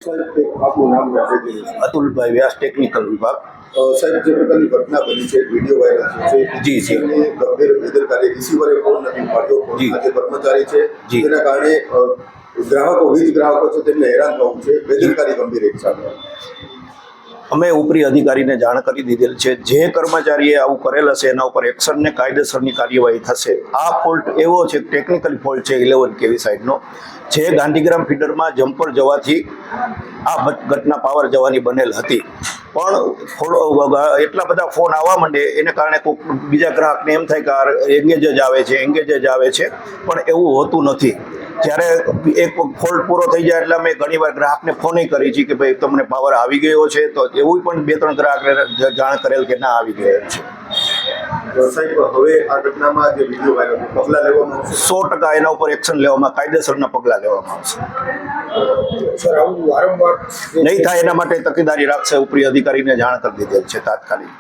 આપનું નામ રાખી દીધું. અતુલભાઈ વ્યાસ, ટેકનિકલ વિભાગ. સાહેબ, જે પ્રકારની ઘટના બની છે, વિડીયો વાયરલ થયો છે, જી, જી. એની ગંભીર બેદરકારી, રિસીવરે ફોન નથી પાડ્યો, જી. જે કર્મચારી છે જી. તેના કારણે ગ્રાહકો, વીજ ગ્રાહકો છે તેમને હેરાન થવું છે, બેદરકારી ગંભીર એક સાથે. અમે ઉપરી અધિકારીને જાણ કરી દીધેલ છે. જે કર્મચારીએ આવું કરેલ હશે એના ઉપર એક્શન ને કાયદેસરની કાર્યવાહી થશે. આ ફોલ્ટ એવો છે, ટેકનિકલ ફોલ્ટ છે 11 kV સાઈડનો, જે ગાંધીગ્રામ ફીડરમાં જમ્પર જવાથી આ ઘટના પાવર જવાની બનેલ હતી. પણ એટલા બધા ફોન આવવા માંડે એને કારણે કોઈક બીજા ગ્રાહકને એમ થાય કે આ એંગેજ જ આવે છે, પણ એવું હોતું નથી. જ્યારે એક ફોલ્ટ પૂરો થઈ જાય એટલે અમે ઘણીવાર ગ્રાહકને ફોન કરી છે કે ભાઈ તમને પાવર આવી ગયો છે, તો એવું પણ 2-3 ગ્રાહકને જાણ કરેલ કે ના આવી ગયો છે. સાહેબ, હવે આ ઘટનામાં જે વિડીયો વાયરલ થયો, પગલાં લેવામાં આવશે? 100% એના ઉપર એક્શન લેવામાં, કાયદેસરના પગલાં લેવામાં આવશે. સર, આવું વારંવાર નહીં થાય એના માટે તકેદારી રાખશે. ઉપરી અધિકારીને જાણ કરી દીધેલ છે તાત્કાલિક.